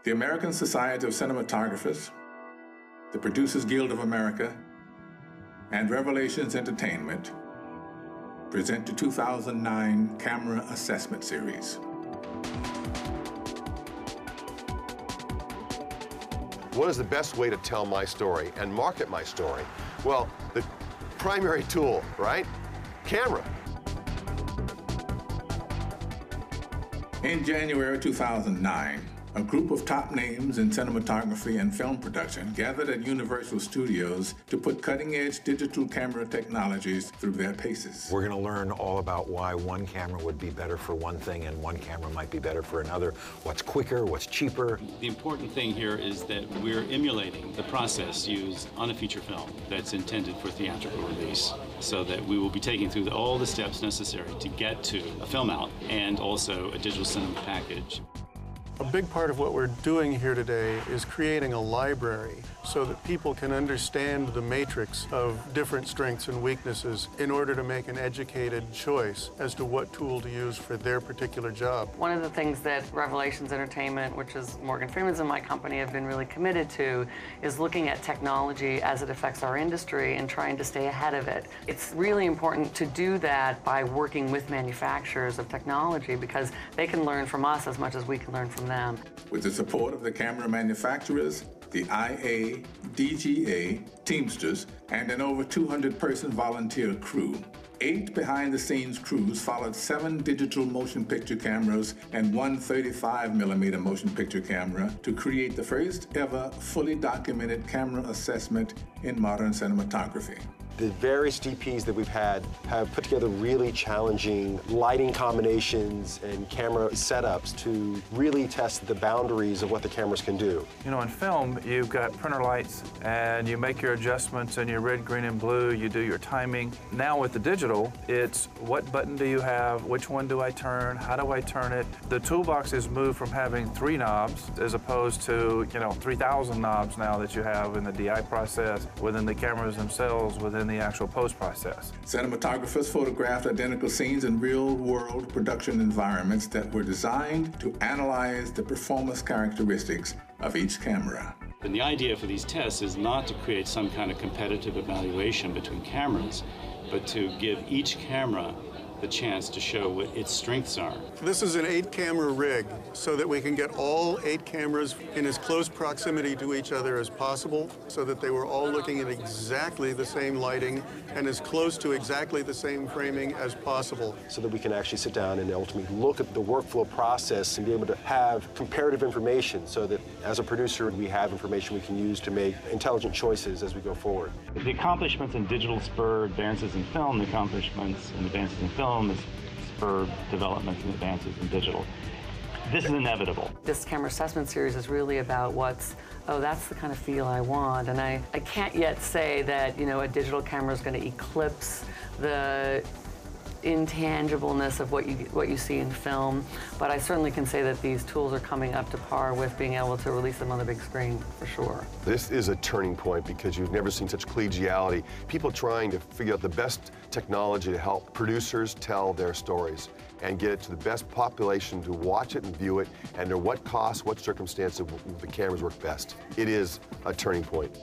The American Society of Cinematographers, the Producers Guild of America, and Revelations Entertainment present the 2009 Camera Assessment Series. What is the best way to tell my story and market my story? Well, the primary tool, right? Camera. In January 2009, a group of top names in cinematography and film production gathered at Universal Studios to put cutting-edge digital camera technologies through their paces. We're going to learn all about why one camera would be better for one thing and one camera might be better for another. What's quicker, what's cheaper. The important thing here is that we're emulating the process used on a feature film that's intended for theatrical release, so that we will be taking through all the steps necessary to get to a film out and also a digital cinema package. A big part of what we're doing here today is creating a library so that people can understand the matrix of different strengths and weaknesses in order to make an educated choice as to what tool to use for their particular job. One of the things that Revelations Entertainment, which is Morgan Freeman's and my company, have been really committed to is looking at technology as it affects our industry and trying to stay ahead of it. It's really important to do that by working with manufacturers of technology because they can learn from us as much as we can learn from them. With the support of the camera manufacturers, the IA, DGA, Teamsters, and an over 200-person volunteer crew, 8 behind-the-scenes crews followed 7 digital motion picture cameras and 1 35mm motion picture camera to create the first ever fully documented camera assessment in modern cinematography. The various DPs that we've had have put together really challenging lighting combinations and camera setups to really test the boundaries of what the cameras can do. You know, in film, you've got printer lights, and you make your adjustments in your red, green, and blue. You do your timing. Now with the digital, it's what button do you have, which one do I turn, how do I turn it? The toolbox has moved from having 3 knobs as opposed to, 3,000 knobs now that you have in the DI process, within the cameras themselves, within the actual post-process. Cinematographers photographed identical scenes in real-world production environments that were designed to analyze the performance characteristics of each camera. And the idea for these tests is not to create some kind of competitive evaluation between cameras, but to give each camera the chance to show what its strengths are. This is an 8-camera rig so that we can get all 8 cameras in as close proximity to each other as possible so that they were all looking at exactly the same lighting and as close to exactly the same framing as possible. So that we can actually sit down and ultimately look at the workflow process and be able to have comparative information so that as a producer we have information we can use to make intelligent choices as we go forward. The accomplishments in digital spur advances in film, the accomplishments and advances in film is spur developments and advances in digital. This is inevitable. This camera assessment series is really about that's the kind of feel I want. And I can't yet say that, a digital camera is going to eclipse the intangibleness of what you see in film, but I certainly can say that these tools are coming up to par with being able to release them on the big screen, for sure. This is a turning point because you've never seen such collegiality. People trying to figure out the best technology to help producers tell their stories and get it to the best population to watch it and view it, and at what cost, what circumstances the cameras work best. It is a turning point.